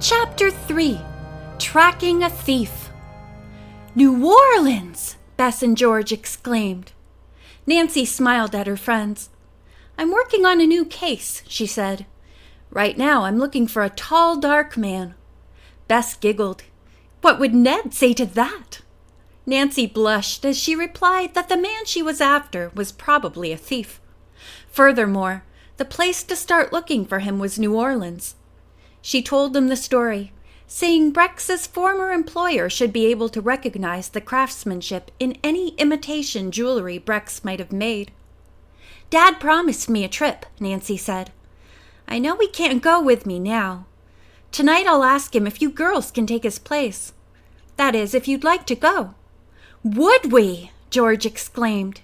Chapter 3. Tracking a Thief. "New Orleans!" Bess and George exclaimed. Nancy smiled at her friends. "I'm working on a new case," she said. "Right now I'm looking for a tall, dark man." Bess giggled. What would Ned say to that? Nancy blushed as she replied that the man she was after was probably a thief. Furthermore, the place to start looking for him was New Orleans. She told them the story, saying Brex's former employer should be able to recognize the craftsmanship in any imitation jewelry Brex might have made. "Dad promised me a trip," Nancy said. "I know he can't go with me now. Tonight I'll ask him if you girls can take his place. That is, if you'd like to go." "Would we?" George exclaimed.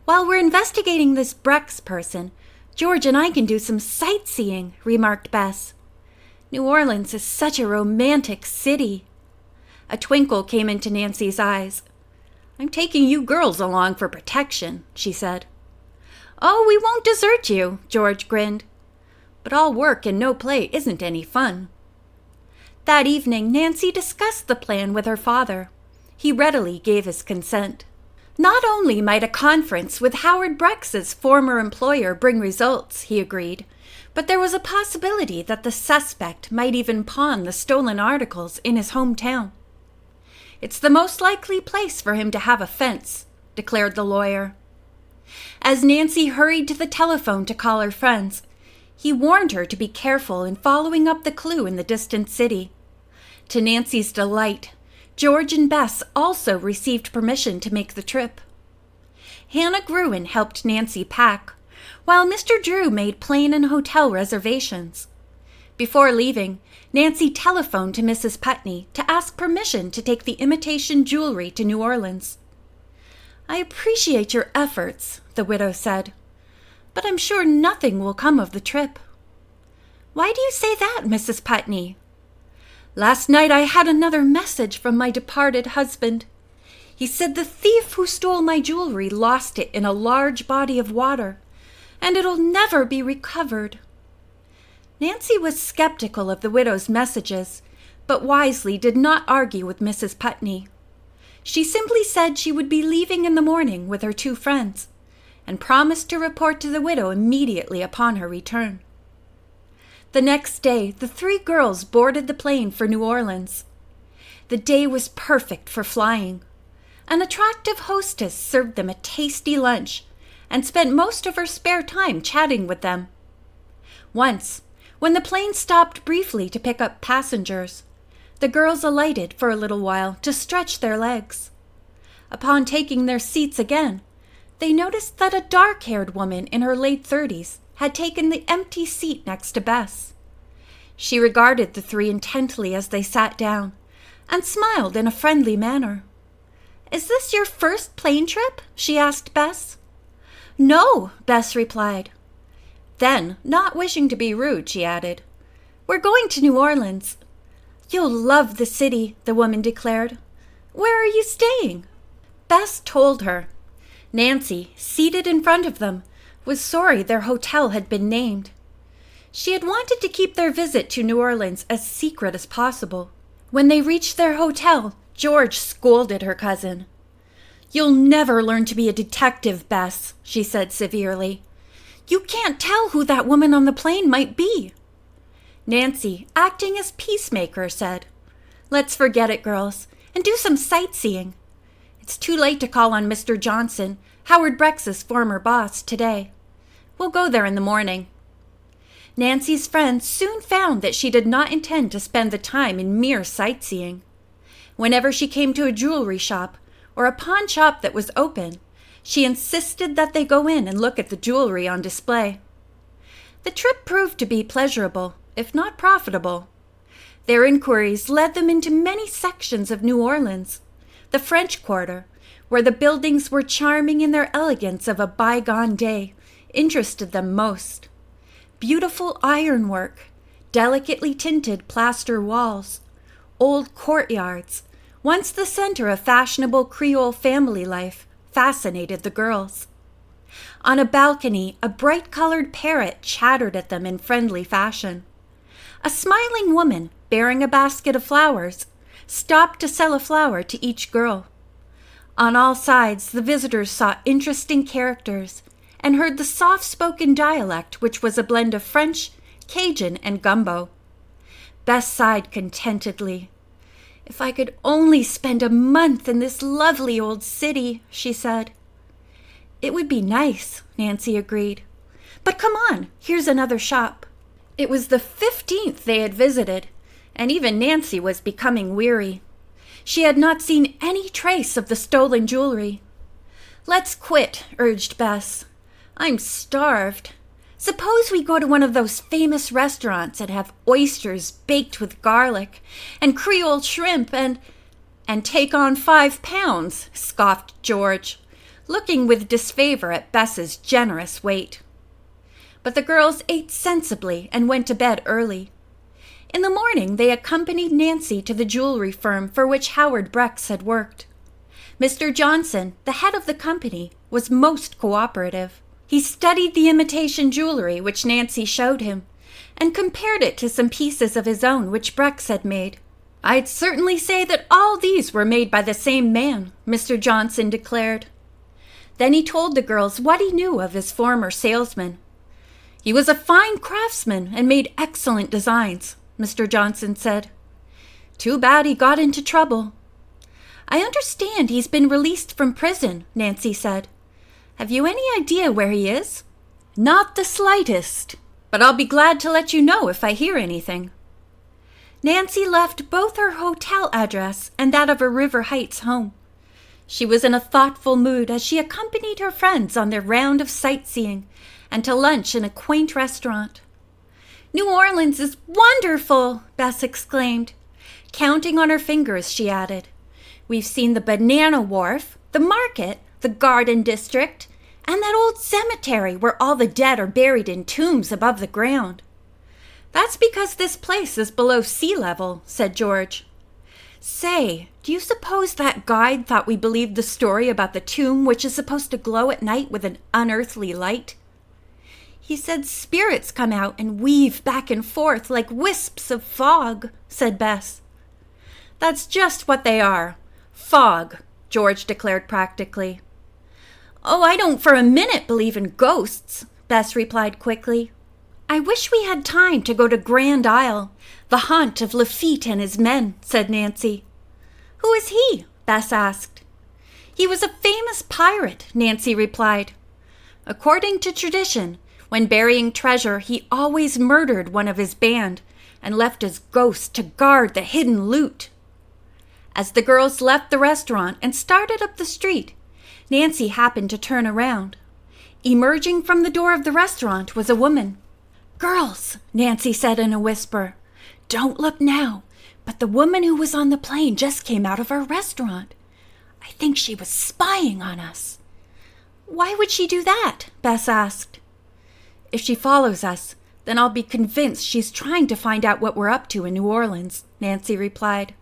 "While we're investigating this Brex person, George and I can do some sightseeing," remarked Bess. "New Orleans is such a romantic city." A twinkle came into Nancy's eyes. "I'm taking you girls along for protection," she said. "Oh, we won't desert you," George grinned. "But all work and no play isn't any fun." That evening, Nancy discussed the plan with her father. He readily gave his consent. Not only might a conference with Howard Brex's former employer bring results, he agreed, but there was a possibility that the suspect might even pawn the stolen articles in his hometown. "It's the most likely place for him to have a fence," declared the lawyer. As Nancy hurried to the telephone to call her friends, he warned her to be careful in following up the clue in the distant city. To Nancy's delight, George and Bess also received permission to make the trip. Hannah Gruen helped Nancy pack, while Mr. Drew made plane and hotel reservations. Before leaving, Nancy telephoned to Mrs. Putney to ask permission to take the imitation jewelry to New Orleans. "I appreciate your efforts," the widow said, "but I'm sure nothing will come of the trip." "Why do you say that, Mrs. Putney?" "Last night I had another message from my departed husband. He said the thief who stole my jewelry lost it in a large body of water, and it'll never be recovered." Nancy was skeptical of the widow's messages, but wisely did not argue with Mrs. Putney. She simply said she would be leaving in the morning with her two friends, and promised to report to the widow immediately upon her return. The next day, the three girls boarded the plane for New Orleans. The day was perfect for flying. An attractive hostess served them a tasty lunch and spent most of her spare time chatting with them. Once, when the plane stopped briefly to pick up passengers, the girls alighted for a little while to stretch their legs. Upon taking their seats again, they noticed that a dark-haired woman in her late 30s had taken the empty seat next to Bess. She regarded the three intently as they sat down and smiled in a friendly manner. "Is this your first plane trip?" she asked Bess. "No," Bess replied. Then, not wishing to be rude, she added, "We're going to New Orleans." "You'll love the city," the woman declared. "Where are you staying?" Bess told her. Nancy, seated in front of them, was sorry their hotel had been named. She had wanted to keep their visit to New Orleans as secret as possible. When they reached their hotel, George scolded her cousin. "You'll never learn to be a detective, Bess," she said severely. "You can't tell who that woman on the plane might be." Nancy, acting as peacemaker, said, "Let's forget it, girls, and do some sightseeing. It's too late to call on Mr. Johnson, Howard Brex's former boss, today. We'll go there in the morning." Nancy's friends soon found that she did not intend to spend the time in mere sightseeing. Whenever she came to a jewelry shop or a pawn shop that was open, she insisted that they go in and look at the jewelry on display. The trip proved to be pleasurable, if not profitable. Their inquiries led them into many sections of New Orleans. The French Quarter, where the buildings were charming in their elegance of a bygone day, interested them most. Beautiful ironwork, delicately tinted plaster walls, old courtyards, once the center of fashionable Creole family life, fascinated the girls. On a balcony, a bright-colored parrot chattered at them in friendly fashion. A smiling woman, bearing a basket of flowers, stopped to sell a flower to each girl. On all sides, the visitors saw interesting characters and heard the soft-spoken dialect, which was a blend of French, Cajun, and gumbo. Bess sighed contentedly. "If I could only spend a month in this lovely old city," she said. "It would be nice," Nancy agreed. "But come on, here's another shop." It was the 15th they had visited, and even Nancy was becoming weary. She had not seen any trace of the stolen jewelry. "Let's quit," urged Bess. "I'm starved. Suppose we go to one of those famous restaurants and have oysters baked with garlic and Creole shrimp and take on 5 pounds, scoffed George, looking with disfavor at Bess's generous weight. But the girls ate sensibly and went to bed early. In the morning, they accompanied Nancy to the jewelry firm for which Howard Brex had worked. Mr. Johnson, the head of the company, was most cooperative. He studied the imitation jewelry which Nancy showed him and compared it to some pieces of his own which Brex had made. "I'd certainly say that all these were made by the same man," Mr. Johnson declared. Then he told the girls what he knew of his former salesman. "He was a fine craftsman and made excellent designs," Mr. Johnson said. "Too bad he got into trouble." "I understand he's been released from prison," Nancy said. "Have you any idea where he is?" "Not the slightest, but I'll be glad to let you know if I hear anything." Nancy left both her hotel address and that of her River Heights home. She was in a thoughtful mood as she accompanied her friends on their round of sightseeing and to lunch in a quaint restaurant. "New Orleans is wonderful!" Bess exclaimed. Counting on her fingers, she added, "We've seen the banana wharf, the market, the garden district, and that old cemetery where all the dead are buried in tombs above the ground." "That's because this place is below sea level," said George. "Say, do you suppose that guide thought we believed the story about the tomb which is supposed to glow at night with an unearthly light?" "He said spirits come out and weave back and forth like wisps of fog," said Bess. "That's just what they are. Fog," George declared practically. "Oh, I don't for a minute believe in ghosts," Bess replied quickly. "I wish we had time to go to Grand Isle, the haunt of Lafitte and his men," said Nancy. "Who is he?" Bess asked. "He was a famous pirate," Nancy replied. "According to tradition, when burying treasure, he always murdered one of his band and left his ghost to guard the hidden loot." As the girls left the restaurant and started up the street, Nancy happened to turn around. Emerging from the door of the restaurant was a woman. "Girls," Nancy said in a whisper, "don't look now, but the woman who was on the plane just came out of our restaurant. I think she was spying on us." "Why would she do that?" Bess asked. "If she follows us, then I'll be convinced she's trying to find out what we're up to in New Orleans," Nancy replied.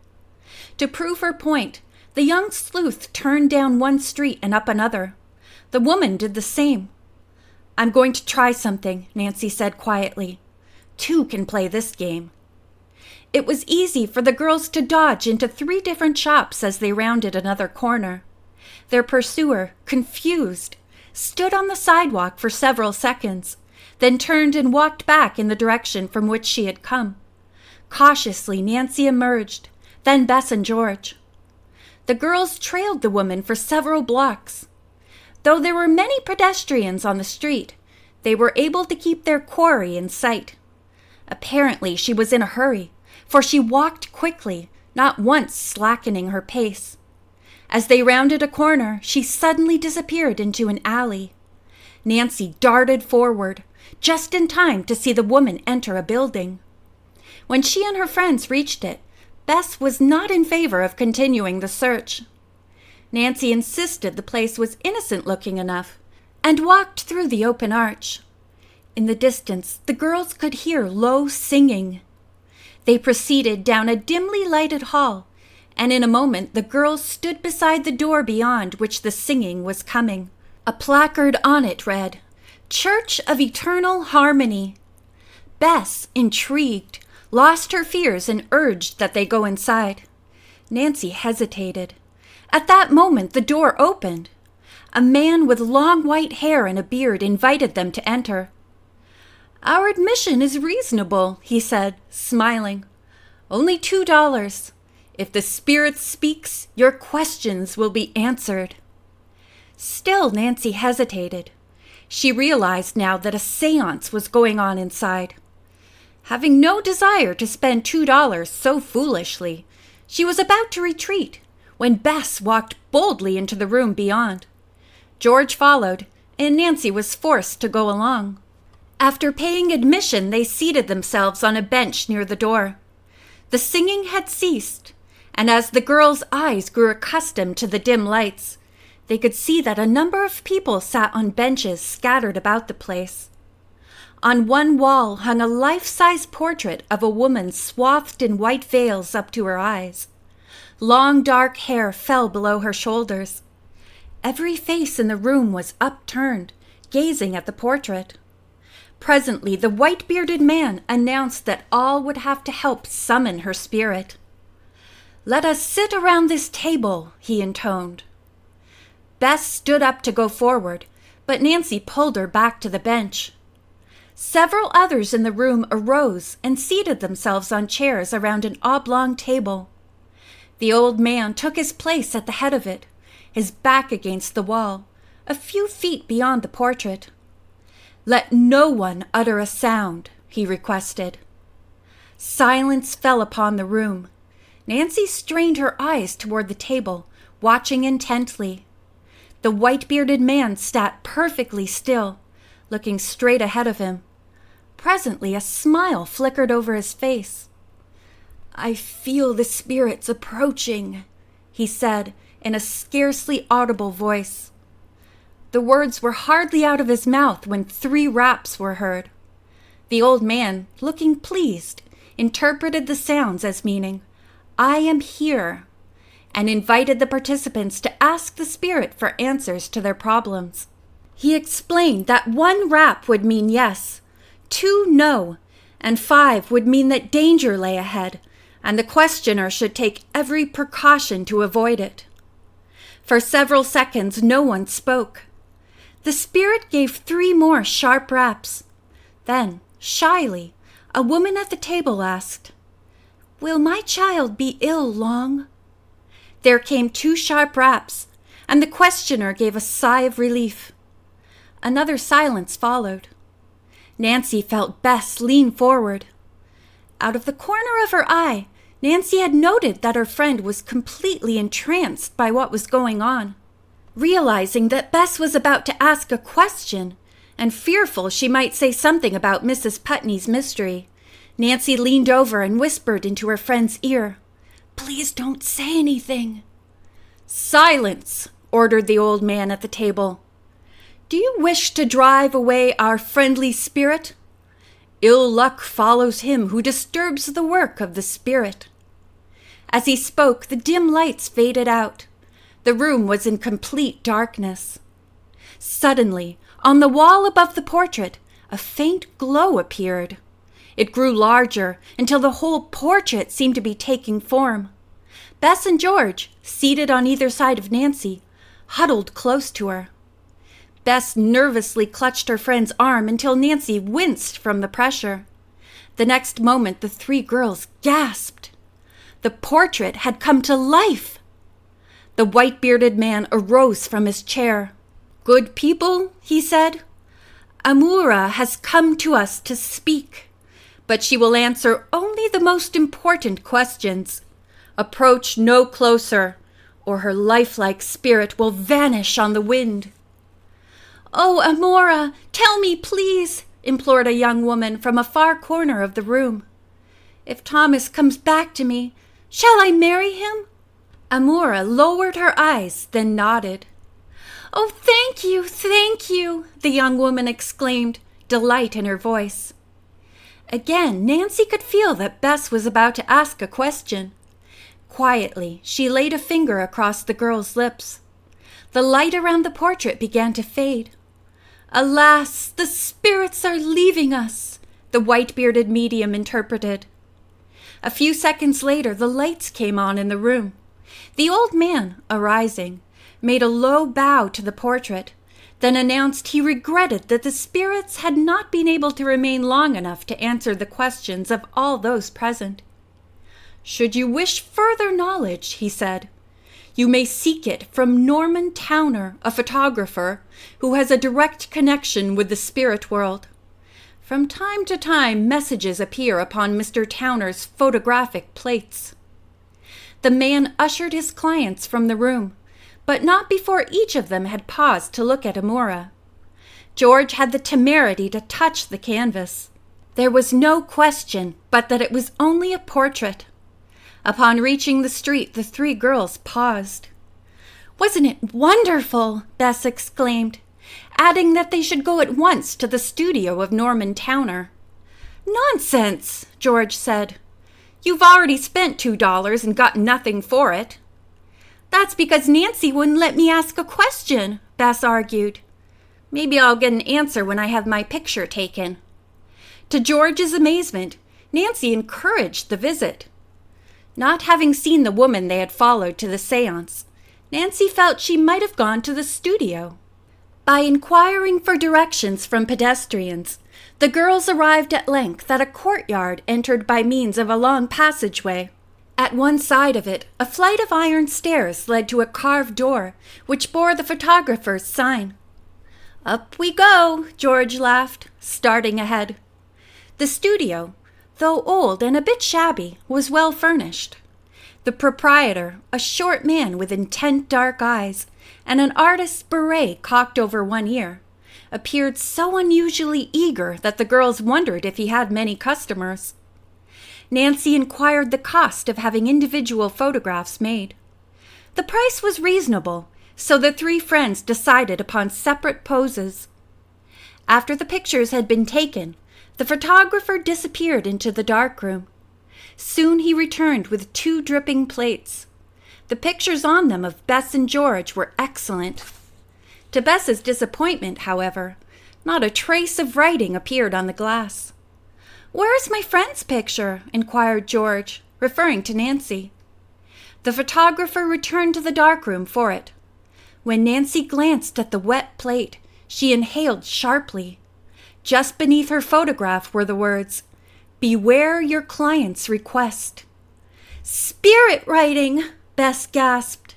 To prove her point, the young sleuth turned down one street and up another. The woman did the same. "I'm going to try something," Nancy said quietly. "Two can play this game." It was easy for the girls to dodge into 3 different shops as they rounded another corner. Their pursuer, confused, stood on the sidewalk for several seconds, then turned and walked back in the direction from which she had come. Cautiously, Nancy emerged, then Bess and George. The girls trailed the woman for several blocks. Though there were many pedestrians on the street, they were able to keep their quarry in sight. Apparently, she was in a hurry, for she walked quickly, not once slackening her pace. As they rounded a corner, she suddenly disappeared into an alley. Nancy darted forward, just in time to see the woman enter a building. When she and her friends reached it, Bess was not in favor of continuing the search. Nancy insisted the place was innocent-looking enough and walked through the open arch. In the distance, the girls could hear low singing. They proceeded down a dimly lighted hall, and in a moment the girls stood beside the door beyond which the singing was coming. A placard on it read, "Church of Eternal Harmony." Bess, intrigued, lost her fears and urged that they go inside. Nancy hesitated. At that moment, the door opened. A man with long white hair and a beard invited them to enter. "Our admission is reasonable," he said, smiling. "Only $2. If the spirit speaks, your questions will be answered." Still, Nancy hesitated. She realized now that a seance was going on inside. Having no desire to spend $2 so foolishly, she was about to retreat when Bess walked boldly into the room beyond. George followed, and Nancy was forced to go along. After paying admission, they seated themselves on a bench near the door. The singing had ceased, and as the girls' eyes grew accustomed to the dim lights, they could see that a number of people sat on benches scattered about the place. On one wall hung a life-size portrait of a woman swathed in white veils up to her eyes. Long dark hair fell below her shoulders. Every face in the room was upturned, gazing at the portrait. Presently, the white-bearded man announced that all would have to help summon her spirit. "Let us sit around this table," he intoned. Bess stood up to go forward, but Nancy pulled her back to the bench. Several others in the room arose and seated themselves on chairs around an oblong table. The old man took his place at the head of it, his back against the wall, a few feet beyond the portrait. "Let no one utter a sound," he requested. Silence fell upon the room. Nancy strained her eyes toward the table, watching intently. The white-bearded man sat perfectly still, looking straight ahead of him. Presently, a smile flickered over his face. "I feel the spirits approaching," he said in a scarcely audible voice. The words were hardly out of his mouth when 3 raps were heard. The old man, looking pleased, interpreted the sounds as meaning, "I am here," and invited the participants to ask the spirit for answers to their problems. He explained that 1 rap would mean yes, 2 no, and 5 would mean that danger lay ahead, and the questioner should take every precaution to avoid it. For several seconds, no one spoke. The spirit gave 3 more sharp raps. Then, shyly, a woman at the table asked, "Will my child be ill long?" There came 2 sharp raps, and the questioner gave a sigh of relief. Another silence followed. Nancy felt Bess lean forward. Out of the corner of her eye, Nancy had noted that her friend was completely entranced by what was going on. Realizing that Bess was about to ask a question, and fearful she might say something about Mrs. Putney's mystery, Nancy leaned over and whispered into her friend's ear, "Please don't say anything." "Silence!" ordered the old man at the table. "Do you wish to drive away our friendly spirit? Ill luck follows him who disturbs the work of the spirit." As he spoke, the dim lights faded out. The room was in complete darkness. Suddenly, on the wall above the portrait, a faint glow appeared. It grew larger until the whole portrait seemed to be taking form. Bess and George, seated on either side of Nancy, huddled close to her. Bess nervously clutched her friend's arm until Nancy winced from the pressure. The next moment, the 3 girls gasped. The portrait had come to life. The white-bearded man arose from his chair. "Good people," he said, "Amura has come to us to speak, but she will answer only the most important questions. Approach no closer, or her lifelike spirit will vanish on the wind." "Oh, Amora, tell me, please," implored a young woman from a far corner of the room. "If Thomas comes back to me, shall I marry him?" Amora lowered her eyes, then nodded. "Oh, thank you," the young woman exclaimed, delight in her voice. Again, Nancy could feel that Bess was about to ask a question. Quietly, she laid a finger across the girl's lips. The light around the portrait began to fade. "Alas, the spirits are leaving us," the white-bearded medium interpreted. A few seconds later, the lights came on in the room. The old man, arising, made a low bow to the portrait, then announced he regretted that the spirits had not been able to remain long enough to answer the questions of all those present. "Should you wish further knowledge," he said, "you may seek it from Norman Towner, a photographer, who has a direct connection with the spirit world. From time to time, messages appear upon Mr. Towner's photographic plates." The man ushered his clients from the room, but not before each of them had paused to look at Amora. George had the temerity to touch the canvas. There was no question but that it was only a portrait. Upon reaching the street, the three girls paused. "Wasn't it wonderful?" Bess exclaimed, adding that they should go at once to the studio of Norman Towner. "Nonsense," George said. "You've already spent $2 and got nothing for it." "That's because Nancy wouldn't let me ask a question," Bess argued. "Maybe I'll get an answer when I have my picture taken." To George's amazement, Nancy encouraged the visit. Not having seen the woman they had followed to the seance, Nancy felt she might have gone to the studio. By inquiring for directions from pedestrians, the girls arrived at length at a courtyard entered by means of a long passageway. At one side of it, a flight of iron stairs led to a carved door, which bore the photographer's sign. "Up we go," George laughed, starting ahead. The studio, though old and a bit shabby, was well furnished. The proprietor, a short man with intent dark eyes and an artist's beret cocked over one ear, appeared so unusually eager that the girls wondered if he had many customers. Nancy inquired the cost of having individual photographs made. The price was reasonable, so the three friends decided upon separate poses. After the pictures had been taken, the photographer disappeared into the darkroom. Soon he returned with 2 dripping plates. The pictures on them of Bess and George were excellent. To Bess's disappointment, however, not a trace of writing appeared on the glass. "Where's my friend's picture?" inquired George, referring to Nancy. The photographer returned to the darkroom for it. When Nancy glanced at the wet plate, she inhaled sharply. Just beneath her photograph were the words, "Beware your client's request." "Spirit writing!" Bess gasped.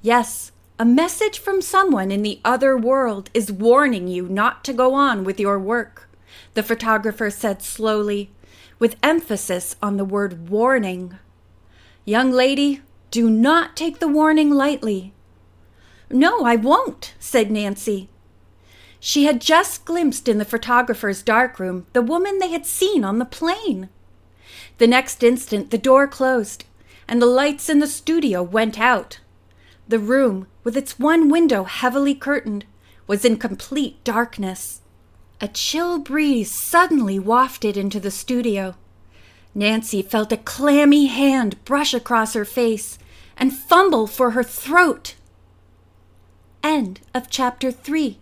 "Yes, a message from someone in the other world is warning you not to go on with your work," the photographer said slowly, with emphasis on the word warning. "Young lady, do not take the warning lightly." "No, I won't," said Nancy. She had just glimpsed in the photographer's darkroom the woman they had seen on the plane. The next instant the door closed, and the lights in the studio went out. The room, with its one window heavily curtained, was in complete darkness. A chill breeze suddenly wafted into the studio. Nancy felt a clammy hand brush across her face and fumble for her throat. End of chapter 3.